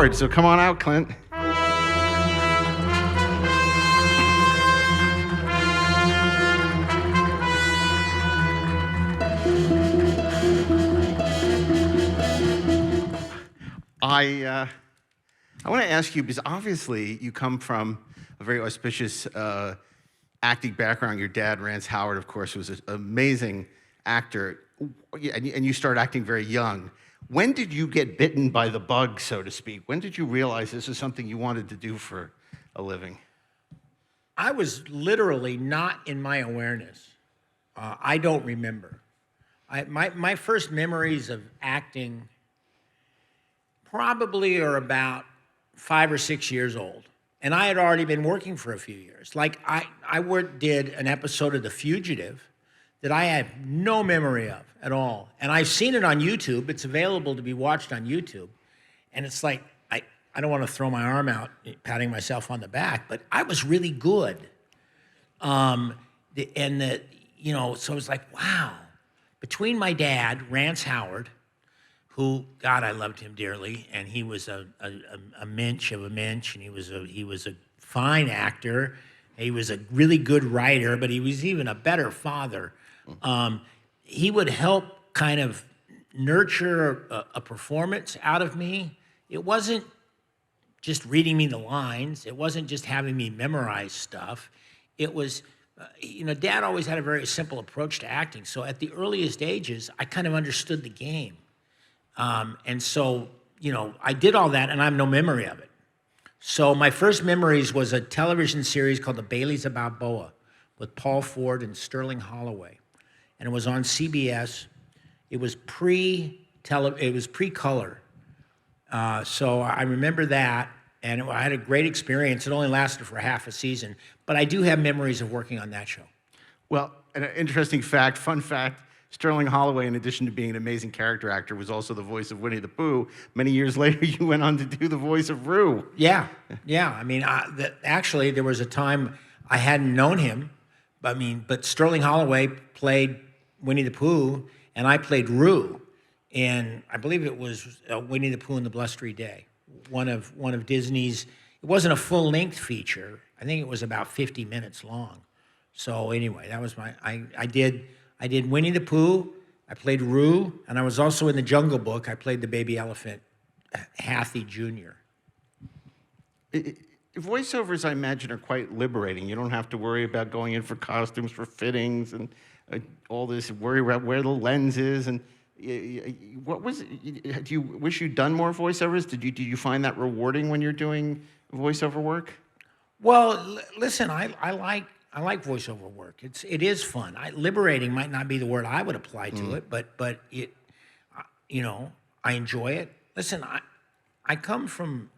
board, so come on out, Clint. I want to ask you, because obviously you come from a very auspicious acting background. Your dad, Rance Howard, of course, was an amazing actor, and you started acting very young. When did you get bitten by the bug, so to speak? When did you realize this is something you wanted to do for a living? I was literally not in my awareness. I don't remember. My first memories of acting probably are about 5 or 6 years old. And I had already been working for a few years. Like I did an episode of The Fugitive that I have no memory of at all. And I've seen it on YouTube. It's available to be watched on YouTube. And it's like, I don't want to throw my arm out patting myself on the back, but I was really good. So it was like, wow. Between my dad, Rance Howard, who, God, I loved him dearly, and he was a mensch of a mensch, and he was a fine actor. He was a really good writer, but he was even a better father. He would help kind of nurture a performance out of me. It wasn't just reading me the lines. It wasn't just having me memorize stuff. It was, Dad always had a very simple approach to acting. So at the earliest ages, I kind of understood the game. And so, I did all that, and I have no memory of it. So my first memories was a television series called The Baileys of Balboa with Paul Ford and Sterling Holloway. And it was on CBS. It was pre-color. So I remember that, and I had a great experience. It only lasted for half a season, but I do have memories of working on that show. Well, an interesting fact, fun fact, Sterling Holloway, in addition to being an amazing character actor, was also the voice of Winnie the Pooh. Many years later, you went on to do the voice of Roo. Yeah. I mean, actually, there was a time I hadn't known him. But Sterling Holloway played Winnie the Pooh, and I played Roo. And I believe it was Winnie the Pooh and the Blustery Day, one of Disney's. It wasn't a full-length feature. I think it was about 50 minutes long. So anyway, that was I did Winnie the Pooh, I played Roo, and I was also in The Jungle Book. I played the baby elephant, Hathy Jr. Voiceovers, I imagine, are quite liberating. You don't have to worry about going in for costumes, for fittings, and all this worry about where the lens is. And what was it? Do you wish you'd done more voiceovers? Did you find that rewarding when you're doing voiceover work? Well, listen, I like voiceover work. It is fun. Liberating might not be the word I would apply to it, but it, I enjoy it. Listen, I come from,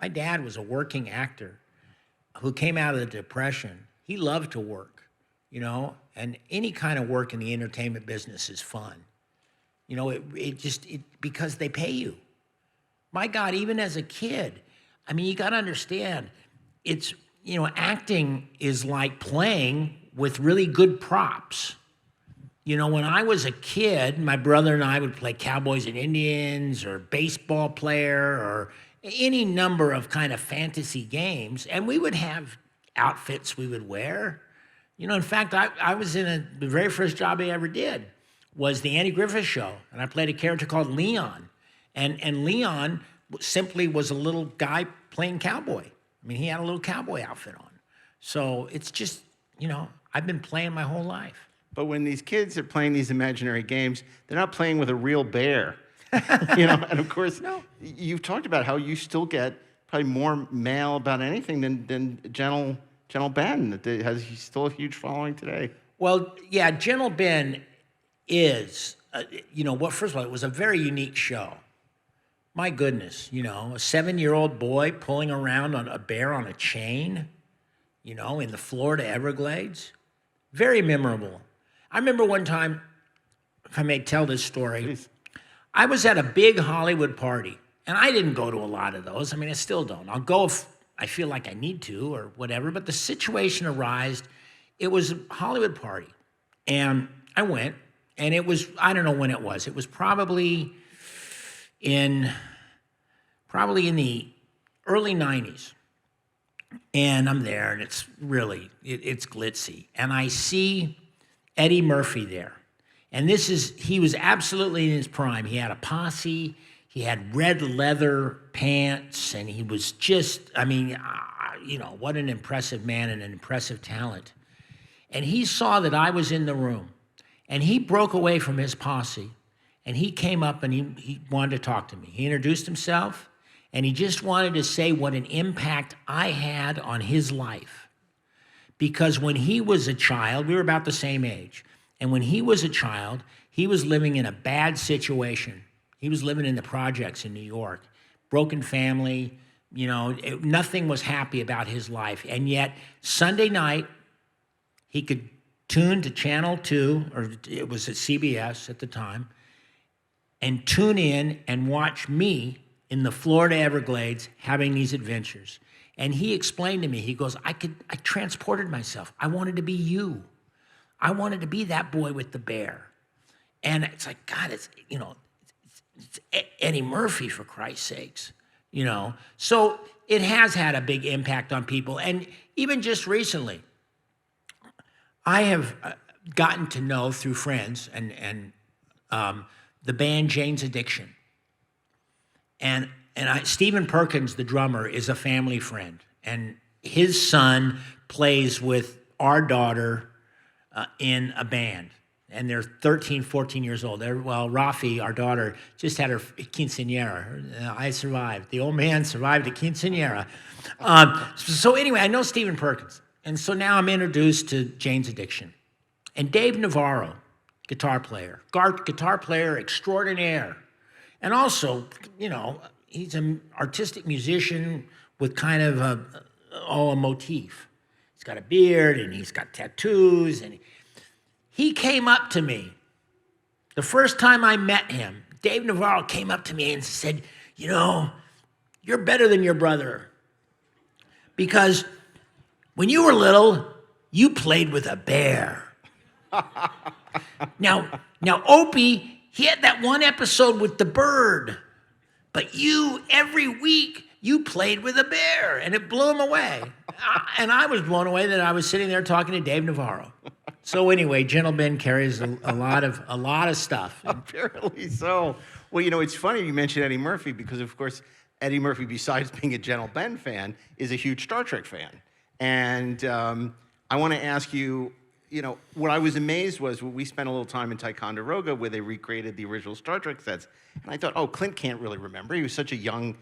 my dad was a working actor who came out of the Depression. He loved to work, and any kind of work in the entertainment business is fun. Because they pay you. My God, even as a kid, you got to understand, it's, acting is like playing with really good props. When I was a kid, my brother and I would play Cowboys and Indians or baseball player or any number of kind of fantasy games, and we would have outfits we would wear. In fact, I was in the very first job I ever did was the Andy Griffith Show, and I played a character called Leon. And Leon simply was a little guy playing cowboy. He had a little cowboy outfit on. So it's just, I've been playing my whole life. But when these kids are playing these imaginary games, they're not playing with a real bear. And of course, you've talked about how you still get probably more mail about anything than Gentle Ben. That has still a huge following today. Well, yeah, Gentle Ben is, first of all, it was a very unique show. My goodness, a 7-year-old boy pulling around on a bear on a chain, in the Florida Everglades. Very memorable. I remember one time, if I may tell this story, Please. I was at a big Hollywood party, and I didn't go to a lot of those. I still don't. I'll go if I feel like I need to or whatever, but the situation arose. It was a Hollywood party, and I went, and it was, I don't know when it was. It was probably probably in the early 90s. And I'm there, and it's really, it's glitzy. And I see Eddie Murphy there. And he was absolutely in his prime. He had a posse, he had red leather pants, and he was just, I mean, what an impressive man and an impressive talent. And he saw that I was in the room, and he broke away from his posse, and he came up and he wanted to talk to me. He introduced himself, and he just wanted to say what an impact I had on his life. Because when he was a child, we were about the same age, and when he was a child, he was living in a bad situation. He was living in the projects in New York, broken family, nothing was happy about his life. And yet, Sunday night, he could tune to Channel 2, or it was at CBS at the time, and tune in and watch me in the Florida Everglades having these adventures. And he explained to me, he goes, I transported myself. I wanted to be you. I wanted to be that boy with the bear. And it's like, God, it's Eddie Murphy, for Christ's sakes, So it has had a big impact on people. And even just recently, I have gotten to know through friends and the band Jane's Addiction. And Stephen Perkins, the drummer, is a family friend. And his son plays with our daughter in a band. And they're 13, 14 years old. Rafi, our daughter, just had her quinceañera. I survived. The old man survived a quinceañera. So anyway, I know Stephen Perkins. And so now I'm introduced to Jane's Addiction. And Dave Navarro, guitar player extraordinaire. And also, he's an artistic musician with kind of a motif. He's got a beard and he's got tattoos. And he came up to me. The first time I met him, Dave Navarro came up to me and said, you're better than your brother. Because when you were little, you played with a bear. Now, Opie, he had that one episode with the bird. But every week, you played with a bear, and it blew him away. And I was blown away that I was sitting there talking to Dave Navarro. So anyway, Gentle Ben carries a lot of stuff. Apparently so. Well, it's funny you mentioned Eddie Murphy because, of course, Eddie Murphy, besides being a Gentle Ben fan, is a huge Star Trek fan. And I want to ask you, what I was amazed was we spent a little time in Ticonderoga where they recreated the original Star Trek sets. And I thought, Clint can't really remember. He was such a young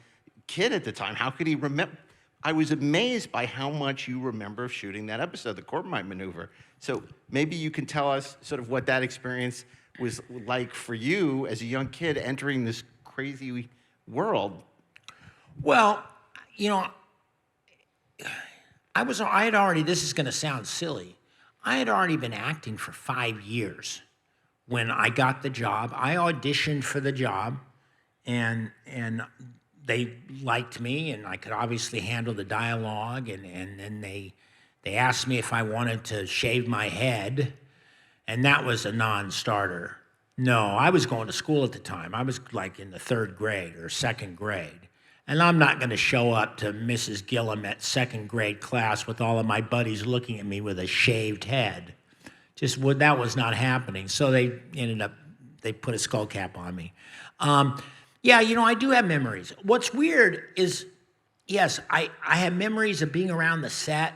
kid at the time. How could he remember? I was amazed by how much you remember of shooting that episode, the Corbomite maneuver. So maybe you can tell us sort of what that experience was like for you as a young kid entering this crazy world. Well, I had already, this is going to sound silly, I had already been acting for 5 years when I got the job. I auditioned for the job, and they liked me, and I could obviously handle the dialogue, and then they asked me if I wanted to shave my head, and that was a non-starter. No, I was going to school at the time. I was like in the 3rd grade or 2nd grade. And I'm not going to show up to Mrs. Gilliamet's 2nd grade class with all of my buddies looking at me with a shaved head. That was not happening. So they put a skull cap on me. I do have memories. What's weird is, yes, I have memories of being around the set.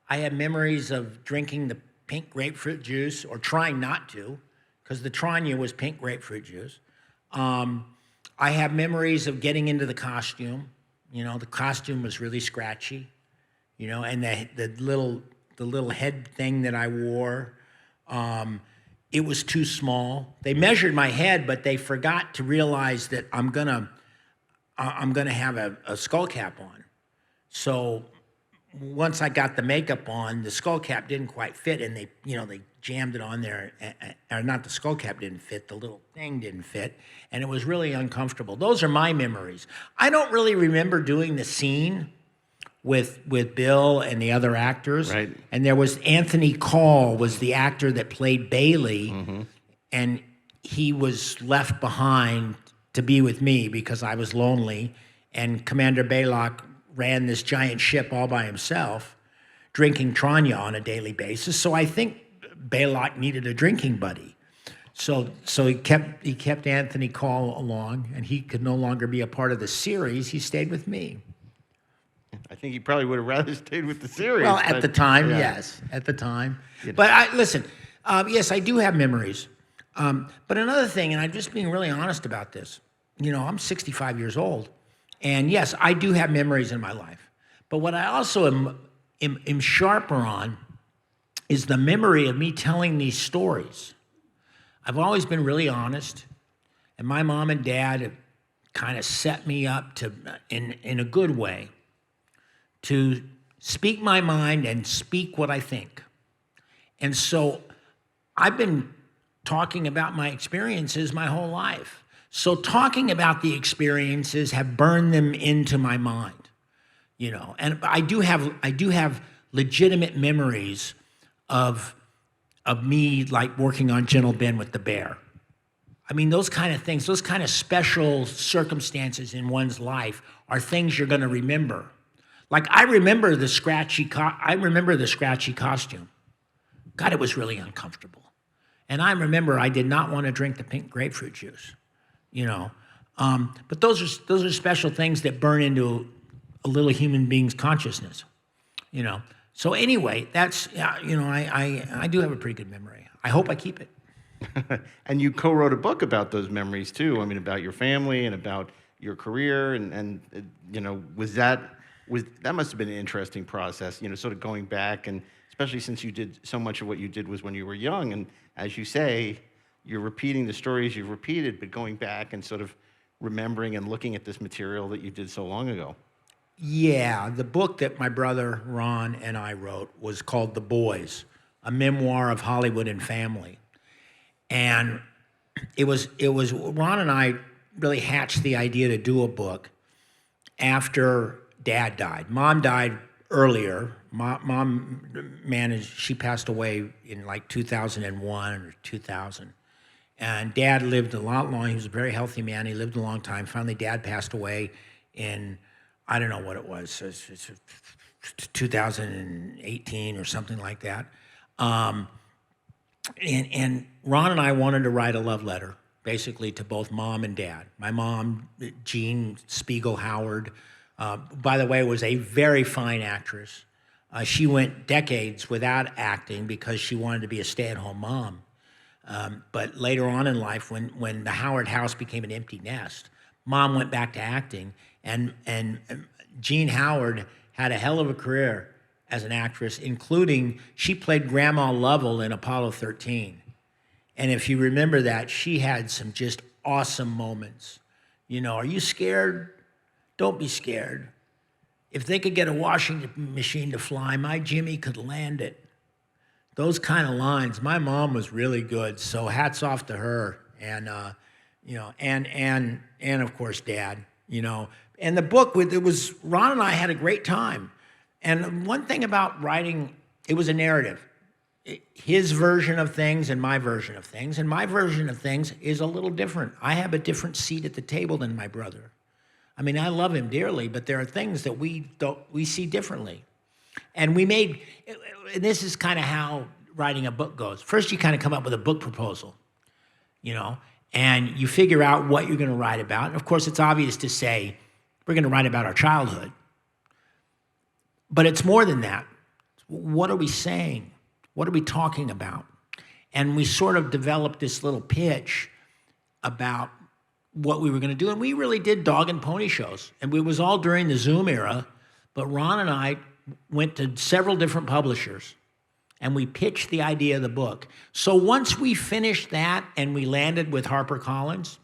I have memories of drinking the pink grapefruit juice, or trying not to, because the Tranya was pink grapefruit juice. I have memories of getting into the costume. The costume was really scratchy, and the little head thing that I wore, it was too small. They measured my head, but they forgot to realize that I'm gonna have a skull cap on. So once I got the makeup on, the skull cap didn't quite fit, and they jammed it on there, or not, the skull cap didn't fit, the little thing didn't fit, and it was really uncomfortable. Those are my memories. I don't really remember doing the scene with Bill and the other actors. Right. And there was Anthony Call was the actor that played Bailey, and he was left behind to be with me because I was lonely, and Commander Baylock ran this giant ship all by himself, drinking Tranya on a daily basis. So I think Baylock needed a drinking buddy. So he kept Anthony Call along, and he could no longer be a part of the series. He stayed with me. I think he probably would have rather stayed with the series. Well, at the time, yeah. yes, at the time. But listen, yes, I do have memories. But another thing, and I'm just being really honest about this. You know, I'm 65 years old, and yes, I do have memories in my life. But what I also am sharper on is the memory of me telling these stories. I've always been really honest, and my mom and dad have kind of set me up to, in a good way, to speak my mind and speak what I think. And so I've been talking about my experiences my whole life. So talking about the experiences have burned them into my mind, you know. And I do have legitimate memories of me like working on Gentle Ben with the bear. I mean, those kind of things, those kind of special circumstances in one's life are things you're going to remember. Like I remember the scratchy costume. God, it was really uncomfortable. And I remember I did not want to drink the pink grapefruit juice, you know. But those are special things that burn into a little human being's consciousness, you know. So anyway, that's, you know, I do have a pretty good memory. I hope I keep it. And you co-wrote a book about those memories too. I mean, about your family and about your career, and you know, that must have been an interesting process, you know, sort of going back, and especially since you did so much of what you did was when you were young, and as you say, you're repeating the stories you've repeated, but going back and sort of remembering and looking at this material that you did so long ago. Yeah, the book that my brother Ron and I wrote was called The Boys, a memoir of Hollywood and family. And it was Ron and I really hatched the idea to do a book after Dad died. Mom died earlier. Mom managed, she passed away in like 2001 or 2000. And Dad lived a lot long. He was a very healthy man. He lived a long time. Finally, Dad passed away in, I don't know what it was, it's 2018 or something like that. And Ron and I wanted to write a love letter, basically, to both Mom and Dad. My mom, Jean Spiegel Howard, by the way, was a very fine actress. She went decades without acting because she wanted to be a stay-at-home mom. But later on in life, when the Howard house became an empty nest, Mom went back to acting, and Jean Howard had a hell of a career as an actress, including she played Grandma Lovell in Apollo 13. And if you remember that, she had some just awesome moments. You know, are you scared? Don't be scared. If they could get a washing machine to fly, my Jimmy could land it. Those kind of lines. My mom was really good, so hats off to her. And you know, and of course Dad. You know, and the book it was Ron and I had a great time. And one thing about writing, it was a narrative. His version of things and my version of things, and my version of things is a little different. I have a different seat at the table than my brother. I mean, I love him dearly, but there are things that we see differently. And this is kind of how writing a book goes. First, you kind of come up with a book proposal, you know, and you figure out what you're going to write about. And of course, it's obvious to say, we're going to write about our childhood. But it's more than that. What are we saying? What are we talking about? And we sort of developed this little pitch about what we were going to do. And we really did dog and pony shows. And it was all during the Zoom era. But Ron and I went to several different publishers, and we pitched the idea of the book. So once we finished that and we landed with HarperCollins,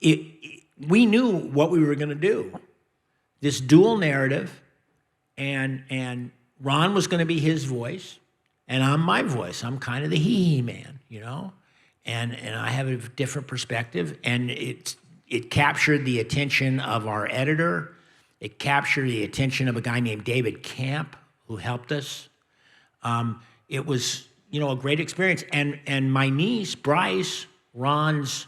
we knew what we were going to do. This dual narrative, and Ron was going to be his voice, and I'm my voice. I'm kind of the hee-hee man, you know? And I have a different perspective, and it captured the attention of our editor. It captured the attention of a guy named David Camp, who helped us. It was, you know, a great experience. And my niece, Bryce, Ron's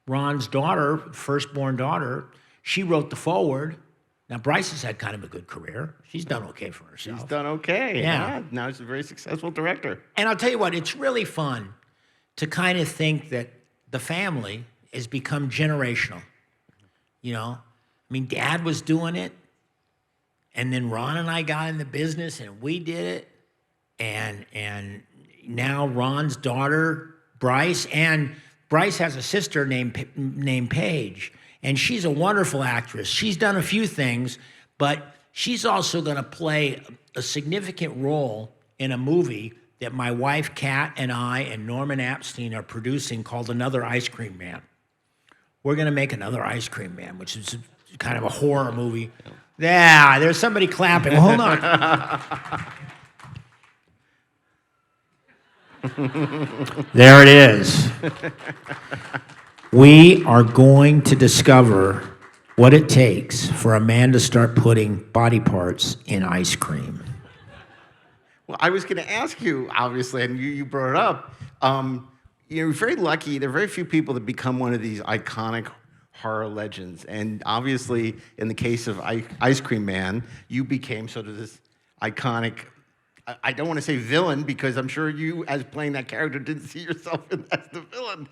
daughter, firstborn daughter, She wrote the forward. Now, Bryce has had kind of a good career. She's done okay for herself. She's done okay. Yeah. Now she's a very successful director. And I'll tell you what, it's really fun to kind of think that the family has become generational. You know? I mean, Dad was doing it, and then Ron and I got in the business, and we did it. And now Ron's daughter, Bryce has a sister named Paige. And she's a wonderful actress. She's done a few things, but she's also going to play a significant role in a movie that my wife, Kat, and I, and Norman Apstein are producing called Another Ice Cream Man. We're going to make Another Ice Cream Man, which is kind of a horror movie. Yeah, there's somebody clapping. Well, hold on. There it is. We are going to discover what it takes for a man to start putting body parts in ice cream. Well, I was going to ask you, obviously, and you brought it up. You're very lucky. There are very few people that become one of these iconic horror legends. And obviously, in the case of Ice Cream Man, you became sort of this iconic, I don't want to say villain, because I'm sure you, as playing that character, didn't see yourself as the villain.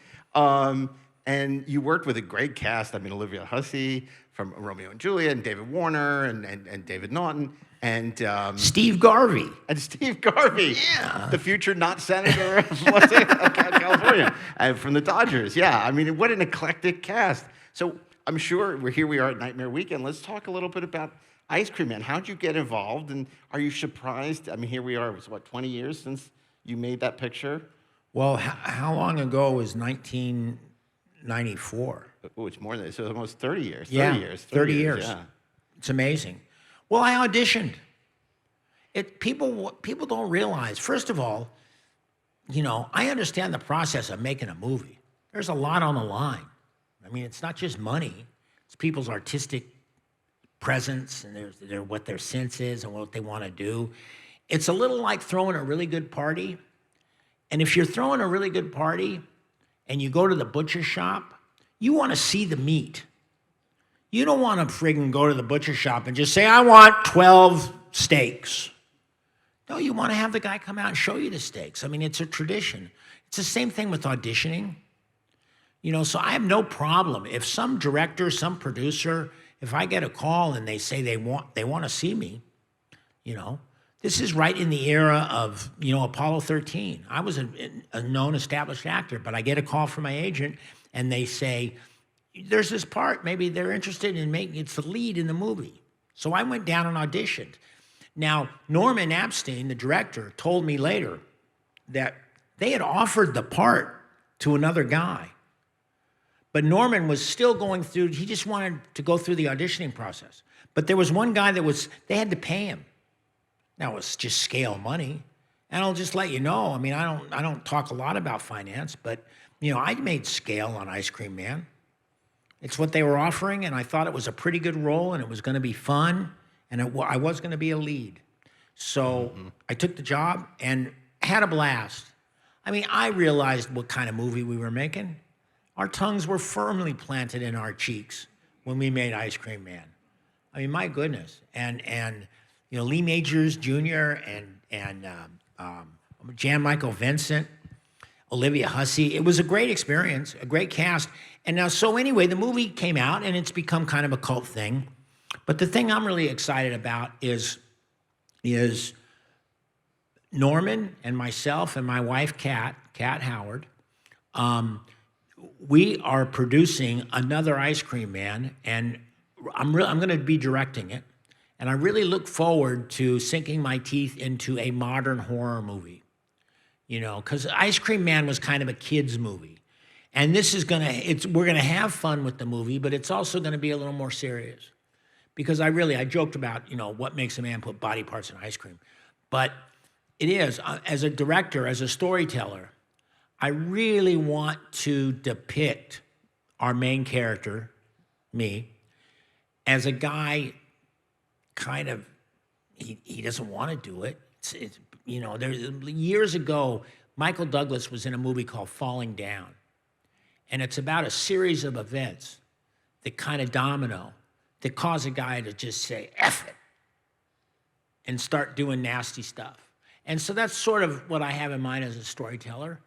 And you worked with a great cast. I mean, Olivia Hussey from Romeo and Juliet, and David Warner, and David Naughton, and Steve Garvey. And Steve Garvey, Yeah. the future not senator of California, from the Dodgers. Yeah, I mean, what an eclectic cast. So I'm sure we are at Nightmare Weekend. Let's talk a little bit about Ice Cream Man. How'd you get involved, and are you surprised? I mean, here we are. It was, what, 20 years since you made that picture? Well, how long ago was 1994? Oh, it's more than that. So almost 30 years. 30 Yeah, years. 30 years. Yeah. It's amazing. Well, I auditioned. People don't realize, first of all, you know, I understand the process of making a movie. There's a lot on the line. I mean, it's not just money. It's people's artistic presence and what their sense is and what they want to do. It's a little like throwing a really good party. And if you're throwing a really good party and you go to the butcher shop, you want to see the meat. You don't want to friggin' go to the butcher shop and just say, I want 12 steaks. No, you want to have the guy come out and show you the steaks. I mean, it's a tradition. It's the same thing with auditioning. You know, so I have no problem. If some director, some producer, if I get a call and they say they want to see me, you know, this is right in the era of, you know, Apollo 13. I was a known established actor, but I get a call from my agent and they say, there's this part, maybe they're interested in making it's the lead in the movie. So I went down and auditioned. Now, Norman Apstein, the director, told me later that they had offered the part to another guy. But Norman was still going through, he just wanted to go through the auditioning process. But there was one guy they had to pay him. Now, it was just scale money. And I'll just let you know, I mean, I don't talk a lot about finance, but, you know, I made scale on Ice Cream Man. It's what they were offering, and I thought it was a pretty good role, and it was going to be fun, and I was going to be a lead. So I took the job and had a blast. I mean, I realized what kind of movie we were making. Our tongues were firmly planted in our cheeks when we made Ice Cream Man. I mean, my goodness. And you know, Lee Majors Jr. and Jan Michael Vincent, Olivia Hussey. It was a great experience, a great cast. And now, so anyway, the movie came out, and it's become kind of a cult thing. But the thing I'm really excited about is Norman and myself and my wife, Kat Howard. We are producing another Ice Cream Man, and I'm going to be directing it. And I really look forward to sinking my teeth into a modern horror movie. You know, because Ice Cream Man was kind of a kid's movie. And this is we're gonna have fun with the movie, but it's also gonna be a little more serious. Because I joked about, you know, what makes a man put body parts in ice cream. But it is, as a director, as a storyteller, I really want to depict our main character, me, as a guy kind of, he doesn't want to do it. It's you know, years ago, Michael Douglas was in a movie called Falling Down. And it's about a series of events that kind of domino. that cause a guy to just say, F it, and start doing nasty stuff. And so that's sort of what I have in mind as a storyteller.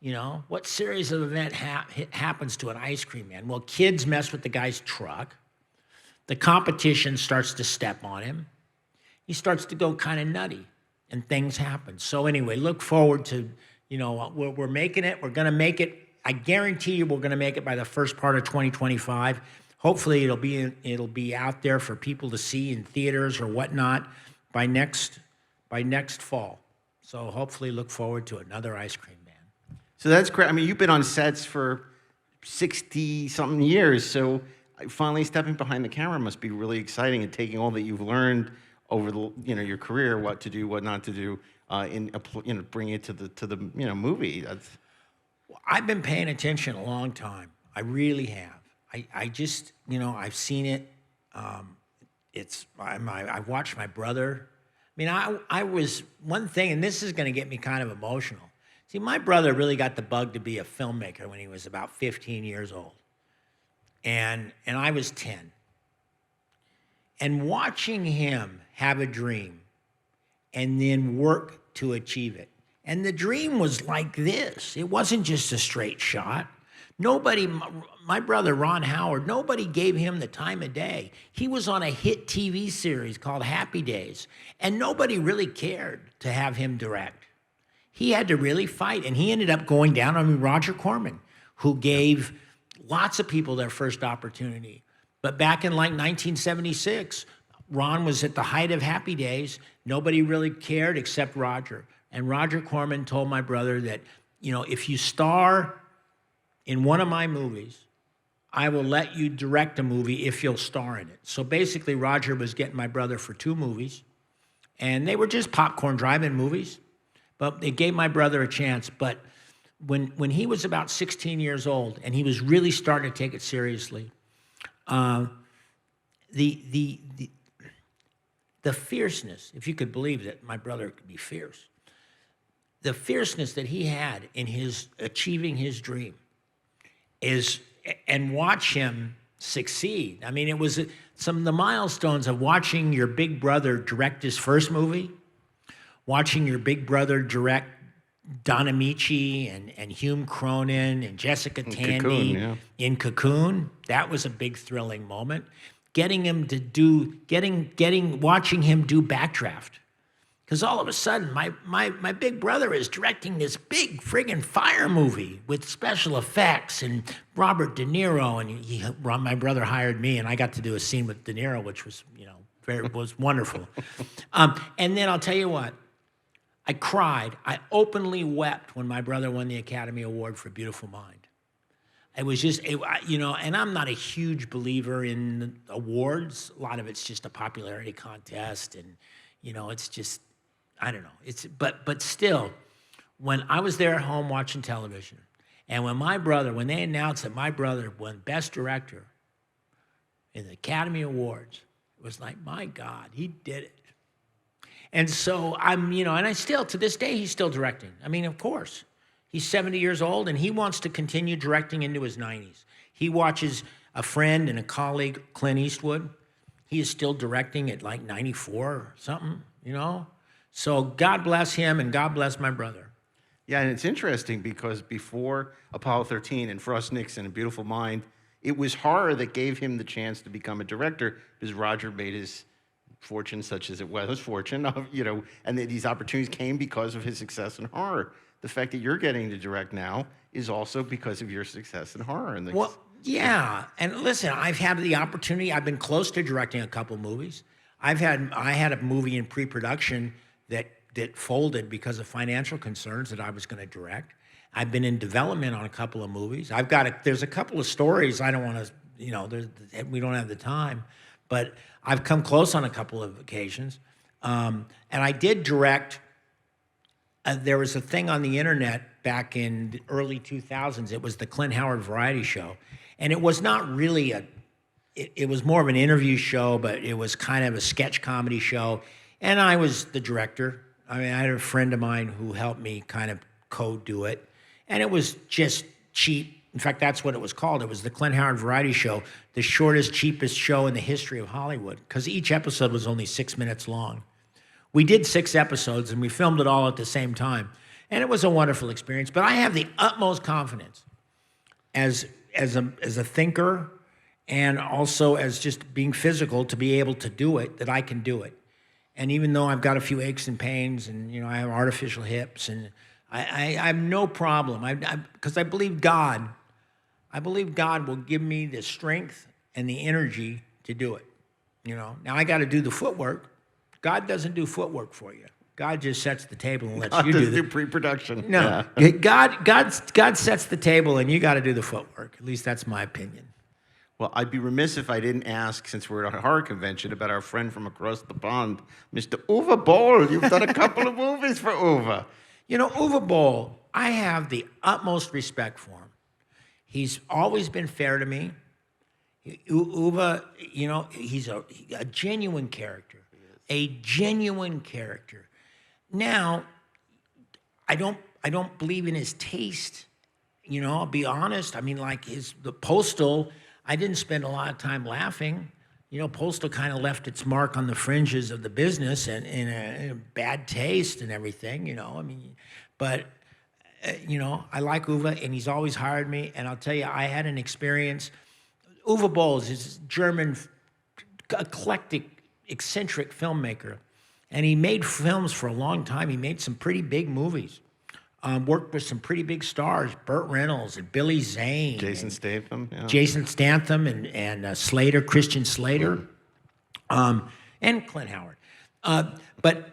You know, what series of event happens to an ice cream man? Well, kids mess with the guy's truck. The competition starts to step on him. He starts to go kind of nutty, and things happen. So anyway, look forward to, you know, we're making it. We're going to make it. I guarantee you we're going to make it by the first part of 2025. Hopefully it'll be out there for people to see in theaters or whatnot by next fall. So hopefully look forward to another ice cream man. So that's great. I mean, you've been on sets for 60-something years, so finally stepping behind the camera must be really exciting, and taking all that you've learned over the, you know, your career, what to do, what not to do, bringing it to the movie. That's... I've been paying attention a long time. I really have. I just, you know, I've seen it. I've watched my brother. I mean, I was one thing, and this is going to get me kind of emotional. See, my brother really got the bug to be a filmmaker when he was about 15 years old. And I was 10. And watching him have a dream and then work to achieve it. And the dream was like this. It wasn't just a straight shot. Nobody, my brother Ron Howard, nobody gave him the time of day. He was on a hit TV series called Happy Days, and nobody really cared to have him direct. He had to really fight, and he ended up going down on Roger Corman, who gave lots of people their first opportunity. But back in like 1976, Ron was at the height of Happy Days. Nobody really cared except Roger. And Roger Corman told my brother that, you know, if you star in one of my movies, I will let you direct a movie if you'll star in it. So basically, Roger was getting my brother for 2 movies, and they were just popcorn drive-in movies, but it gave my brother a chance. But when he was about 16 years old, and he was really starting to take it seriously, the fierceness, if you could believe that my brother could be fierce, the fierceness that he had in his achieving his dream is, and watch him succeed. I mean, it was some of the milestones of watching your big brother direct his first movie, watching your big brother direct Don Amici and Hume Cronin and Jessica Tandy Cocoon, yeah. in Cocoon. That was a big thrilling moment. Watching him do Backdraft. Because all of a sudden, my big brother is directing this big friggin' fire movie with special effects and Robert De Niro, and my brother hired me, and I got to do a scene with De Niro, which was, you know, was wonderful. And then I'll tell you what, I cried. I openly wept when my brother won the Academy Award for Beautiful Mind. It was just, you know, and I'm not a huge believer in awards. A lot of it's just a popularity contest, and, you know, it's just, I don't know. But still, when I was there at home watching television, and when they announced that my brother won Best Director in the Academy Awards, it was like, my God, he did it. And so you know, and to this day, he's still directing. I mean, of course. He's 70 years old, and he wants to continue directing into his 90s. He watches a friend and a colleague, Clint Eastwood. He is still directing at like 94 or something, you know? So God bless him, and God bless my brother. Yeah, and it's interesting because before Apollo 13 and Frost Nixon and Beautiful Mind, it was horror that gave him the chance to become a director, because Roger made his fortune, such as it was his fortune, you know, and these opportunities came because of his success in horror. The fact that you're getting to direct now is also because of your success in horror. Well, yeah, and listen, I've had the opportunity. I've been close to directing a couple movies. I had a movie in pre-production that folded because of financial concerns that I was going to direct. I've been in development on a couple of movies. There's a couple of stories I don't want to, you know, we don't have the time, but I've come close on a couple of occasions. And I did direct. There was a thing on the internet back in the early 2000s. It was the Clint Howard Variety Show. And it was not really it was more of an interview show, but it was kind of a sketch comedy show. And I was the director. I mean, I had a friend of mine who helped me kind of co-do it. And it was just cheap, In fact, that's what it was called. It was the Clint Howard Variety Show, the shortest, cheapest show in the history of Hollywood, because each episode was only 6 minutes long. We did 6 episodes, and we filmed it all at the same time. And it was a wonderful experience. But I have the utmost confidence as a thinker and also as just being physical to be able to do it, that I can do it. And even though I've got a few aches and pains and, you know, I have artificial hips, and I have no problem. Because I believe God will give me the strength and the energy to do it. You know, now I got to do the footwork. God doesn't do footwork for you. God just sets the table and lets you do the pre-production. No, Yeah. God sets the table, and you got to do the footwork. At least that's my opinion. Well, I'd be remiss if I didn't ask, since we're at a horror convention, about our friend from across the pond, Mr. Uwe Boll. You've done a couple of movies for Uwe. You know, Uwe Boll, I have the utmost respect for him. He's always been fair to me. Uwe, you know, he's a genuine character. A genuine character. Now, I don't believe in his taste. You know, I'll be honest. I mean, like the Postal, I didn't spend a lot of time laughing. You know, Postal kind of left its mark on the fringes of the business and in a bad taste and everything, you know. I mean, but, you know, I like Uwe, and he's always hired me. And I'll tell you, I had an experience. Uwe Boll is this German, eclectic, eccentric filmmaker. And he made films for a long time. He made some pretty big movies. Worked with some pretty big stars, Burt Reynolds and Billy Zane. Jason Statham. Yeah. Jason Statham and Slater, Christian Slater, and Clint Howard. But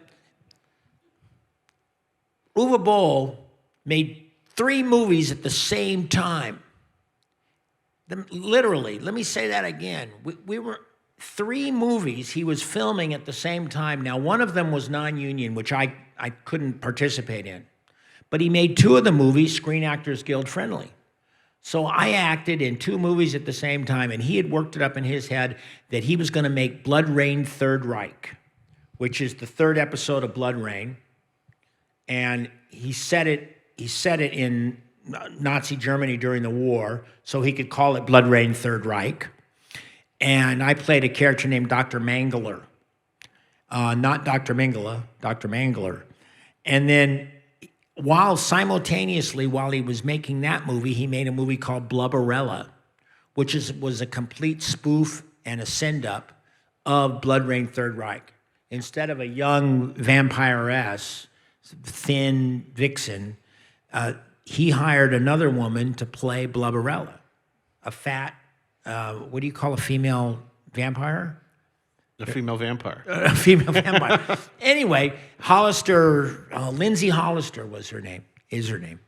Uwe Boll made 3 movies at the same time. Literally, let me say that again. We were 3 movies he was filming at the same time. Now, one of them was non-union, which I couldn't participate in. But he made 2 of the movies Screen Actors Guild friendly. So I acted in 2 movies at the same time, and he had worked it up in his head that he was going to make Blood Rain Third Reich, which is the 3rd episode of Blood Rain. And he set it in Nazi Germany during the war, so he could call it Blood Rain Third Reich. And I played a character named Dr. Mangler. Not Dr. Mengele, Dr. Mangler. And then simultaneously, while he was making that movie, he made a movie called Blubberella, which was a complete spoof and a send-up of Blood Rain Third Reich. Instead of a young vampiress, thin vixen, he hired another woman to play Blubberella, a fat, what do you call a female vampire? A female vampire. A female vampire. Anyway, Hollister, Lindsay Hollister is her name.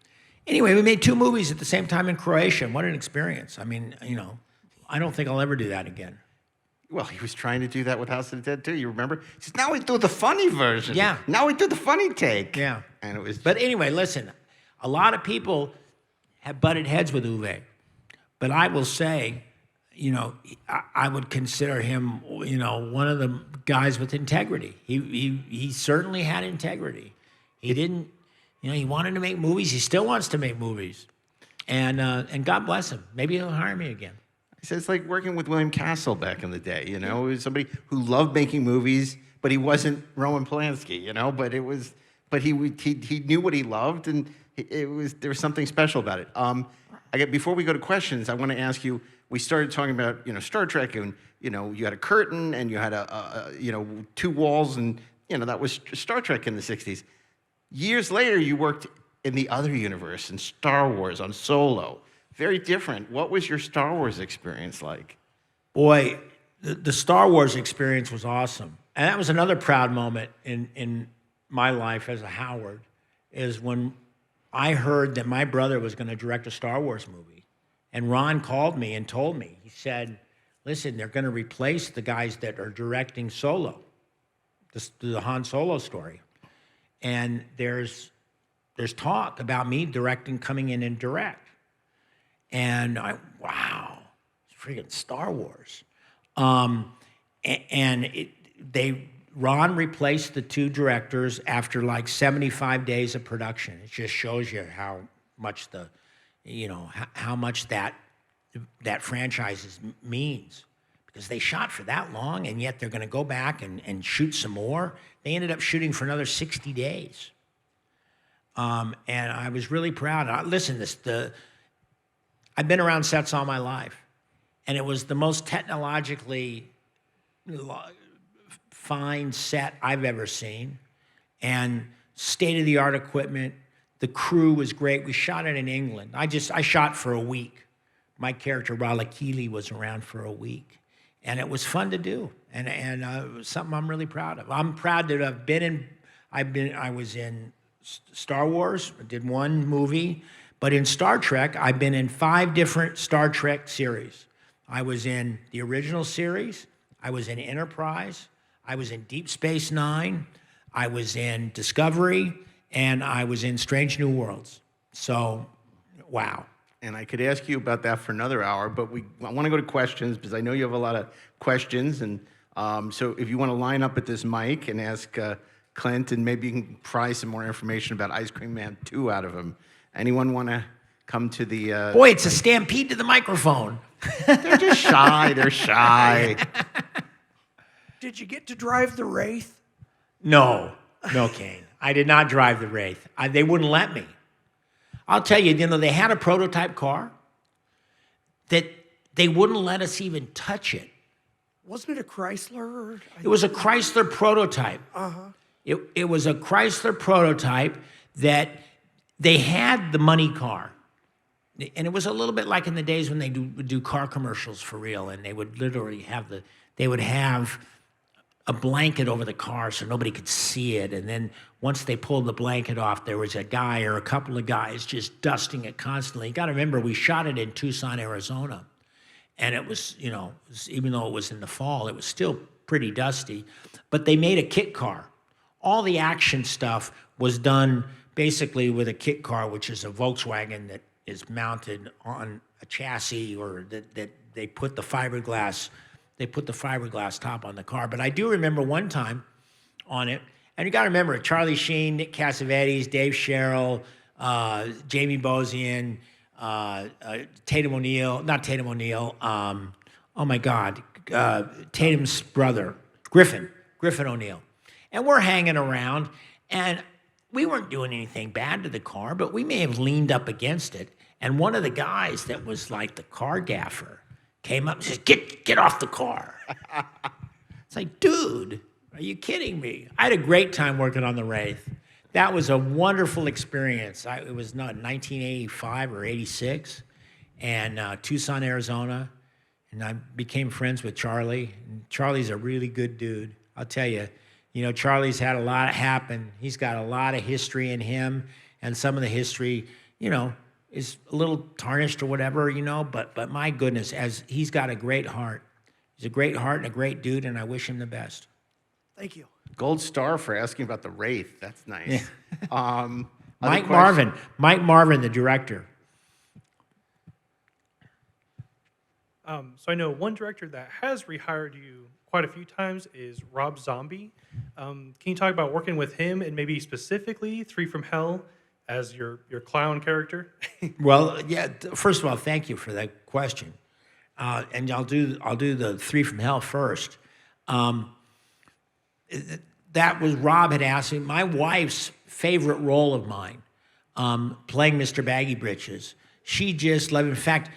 Anyway, we made 2 movies at the same time in Croatia. What an experience. I mean, you know, I don't think I'll ever do that again. Well, he was trying to do that with House of the Dead, too. You remember? He says, now we do the funny version. Yeah. Now we do the funny take. Yeah. And it was... But anyway, listen, a lot of people have butted heads with Uwe. But I will say, you know, I would consider him, you know, one of the guys with integrity. He certainly had integrity. He didn't, you know, he wanted to make movies. He still wants to make movies. And God bless him. Maybe he'll hire me again. He said it's like working with William Castle back in the day, you know? He was somebody who loved making movies, but he wasn't Roman Polanski, you know? But he knew what he loved, and there was something special about it. Before we go to questions, I want to ask you, we started talking about, you know, Star Trek, and, you know, you had a curtain and you had you know, 2 walls, and, you know, that was Star Trek in the 60s. Years later, you worked in the other universe, in Star Wars, on Solo. Very different. What was your Star Wars experience like? Boy, the Star Wars experience was awesome. And that was another proud moment in my life as a Howard, is when I heard that my brother was going to direct a Star Wars movie. And Ron called me and told me, he said, listen, they're going to replace the guys that are directing Solo, the Han Solo story. And there's talk about me coming in and direct. And wow, it's freaking Star Wars. Ron replaced the 2 directors after like 75 days of production. It just shows you how much how much that franchise means, because they shot for that long, and yet they're going to go back and shoot some more. They ended up shooting for another 60 days. And I was really proud. Listen, I've been around sets all my life, and it was the most technologically fine set I've ever seen, and state-of-the-art equipment. The crew was great. We shot it in England. I shot for a week. My character, Raleigh, was around for a week. And it was fun to do. And it was something I'm really proud of. I'm proud to have been in, I was in Star Wars, I did one movie. But in Star Trek, I've been in 5 different Star Trek series. I was in the original series. I was in Enterprise. I was in Deep Space Nine. I was in Discovery. And I was in Strange New Worlds. So, wow. And I could ask you about that for another hour, but I want to go to questions because I know you have a lot of questions. And so if you want to line up at this mic and ask Clint, and maybe you can pry some more information about Ice Cream Man 2 out of him. Anyone want to come to the... Boy, it's a stampede to the microphone. They're just shy. They're shy. Did you get to drive the Wraith? No, Kane. I did not drive the Wraith. They wouldn't let me. I'll tell you, they had a prototype car that they wouldn't let us even touch it. Wasn't it a Chrysler? It was a Chrysler prototype. Uh-huh. It was a Chrysler prototype that they had the money car. And it was a little bit like in the days when they would do car commercials for real, and they would literally have a blanket over the car so nobody could see it. And then once they pulled the blanket off, there was a guy or a couple of guys just dusting it constantly. You got to remember, we shot it in Tucson, Arizona. And it was, even though it was in the fall, it was still pretty dusty. But they made a kit car. All the action stuff was done basically with a kit car, which is a Volkswagen that is mounted on a chassis, or that they put the fiberglass top on the car. But I do remember one time on it, and you got to remember, Charlie Sheen, Nick Cassavetes, Dave Sherrill, Jamie Bosian, Tatum's brother, Griffin O'Neill. And we're hanging around, and we weren't doing anything bad to the car, but we may have leaned up against it, and one of the guys that was like the car gaffer came up and says, get off the car. It's like, dude, are you kidding me? I had a great time working on the Wraith. That was a wonderful experience. It was 1985 or 86, and Tucson, Arizona, and I became friends with Charlie. And Charlie's a really good dude. I'll tell you, Charlie's had a lot happen. He's got a lot of history in him, and some of the history, is a little tarnished or whatever, but my goodness, as he's got a great heart. He's a great heart and a great dude, and I wish him the best. Thank you. Gold star for asking about the Wraith. That's nice. Yeah. Mike Marvin, the director. So I know one director that has rehired you quite a few times is Rob Zombie. Can you talk about working with him, and maybe specifically 3 from Hell as your clown character? Well, yeah. First of all, thank you for that question, and I'll do the 3 from Hell first. That was Rob had asked me. My wife's favorite role of mine, playing Mr. Baggy Britches. She just loved. In fact,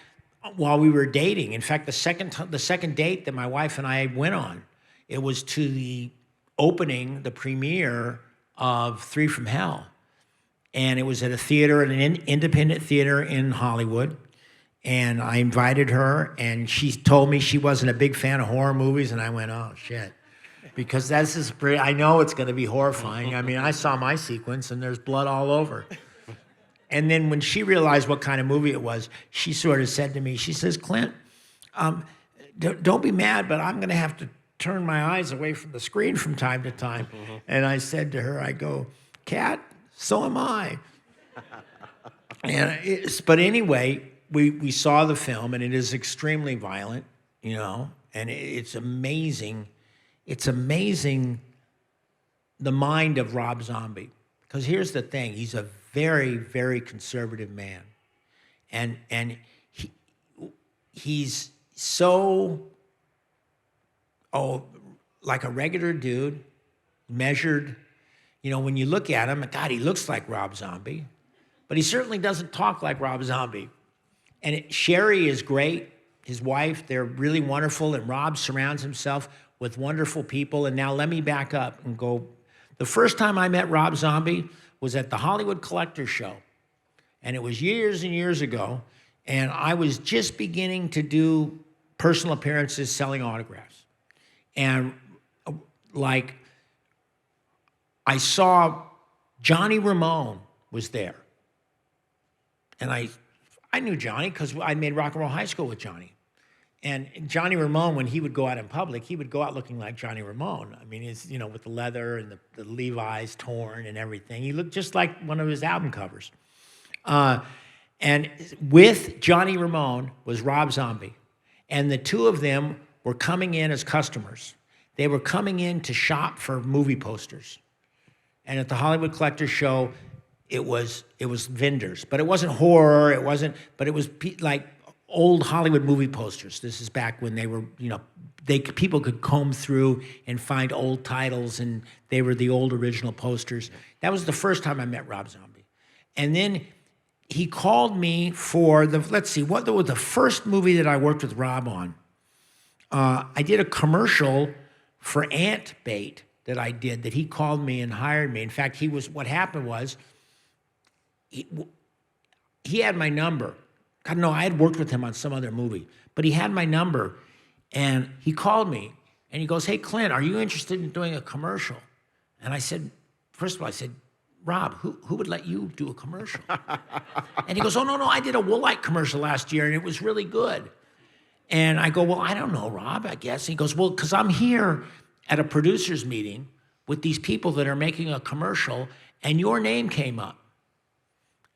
while we were dating, in fact, the second date that my wife and I went on, it was to the premiere of 3 from Hell. And it was at a theater, an independent theater in Hollywood. And I invited her, and she told me she wasn't a big fan of horror movies. And I went, oh, shit. Because I know it's going to be horrifying. I mean, I saw my sequence, and there's blood all over. And then when she realized what kind of movie it was, she sort of said to me, she says, Clint, don't be mad, but I'm going to have to turn my eyes away from the screen from time to time. Mm-hmm. And I said to her, I go, Kat, so am I. But anyway, we saw the film, and it is extremely violent, and it's amazing. It's amazing the mind of Rob Zombie. Because here's the thing, he's a very, very conservative man. and he's so like a regular dude, measured. You know, when you look at him, God, he looks like Rob Zombie, but he certainly doesn't talk like Rob Zombie. And Sherry is great, his wife, they're really wonderful, and Rob surrounds himself with wonderful people. And now let me back up and go. The first time I met Rob Zombie was at the Hollywood Collectors Show, and it was years and years ago, and I was just beginning to do personal appearances selling autographs. And like, I saw Johnny Ramone was there. And I knew Johnny because I made Rock and Roll High School with Johnny. And Johnny Ramone, when he would go out in public, he would go out looking like Johnny Ramone. I mean, he's, you know, with the leather and the Levi's torn and everything. He looked just like one of his album covers. And with Johnny Ramone was Rob Zombie. And the two of them were coming in as customers. They were coming in to shop for movie posters. And at the Hollywood Collectors Show, it was vendors, but it wasn't horror. It wasn't, but it was like old Hollywood movie posters. This is back when they were, you know, people could comb through and find old titles, and they were the old original posters. That was the first time I met Rob Zombie. And then he called me for let's see, what was the first movie that I worked with Rob on? I did a commercial for ant bait that I did, that he called me and hired me. In fact, what happened was, he had my number. God, no, I had worked with him on some other movie, but he had my number, and he called me, and he goes, "Hey, Clint, are you interested in doing a commercial?" And I said, first of all, I said, "Rob, who would let you do a commercial?" And he goes, "Oh, no, I did a Woolite commercial last year, and it was really good." And I go, "Well, I don't know, Rob, I guess." He goes, "Well, because I'm here at a producer's meeting with these people that are making a commercial, and your name came up.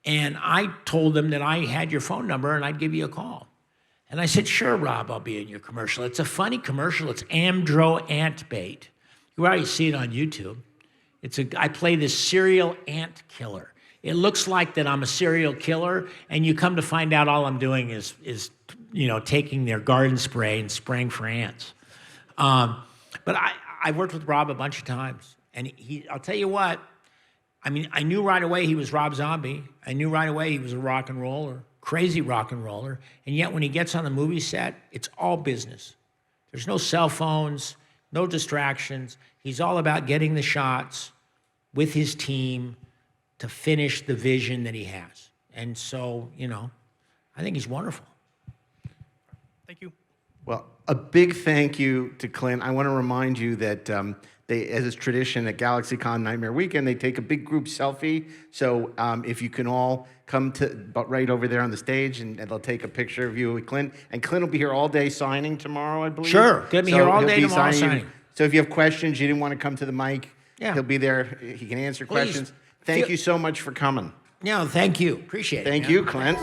And I told them that I had your phone number and I'd give you a call." And I said, "Sure, Rob, I'll be in your commercial. It's a funny commercial. It's Amdro ant bait. You already see it on YouTube. I play this serial ant killer. It looks like that I'm a serial killer, and you come to find out all I'm doing is you know, taking their garden spray and spraying for ants." But I worked with Rob a bunch of times, and I'll tell you what, I mean, I knew right away he was Rob Zombie. I knew right away he was a rock and roller, crazy rock and roller, and yet when he gets on the movie set, it's all business. There's no cell phones, no distractions. He's all about getting the shots with his team to finish the vision that he has. And so, you know, I think he's wonderful. Thank you. Well, a big thank you to Clint. I want to remind you that as is tradition at GalaxyCon Nightmare Weekend, they take a big group selfie. So if you can all come to right over there on the stage, and they'll take a picture of you with Clint. And Clint will be here all day signing tomorrow, I believe. Sure, gonna be here all day tomorrow signing. So if you have questions, you didn't want to come to the mic, yeah, he'll be there. He can answer Please. questions. Thank you so much for coming. No, thank you. Appreciate it. Thank you, Clint.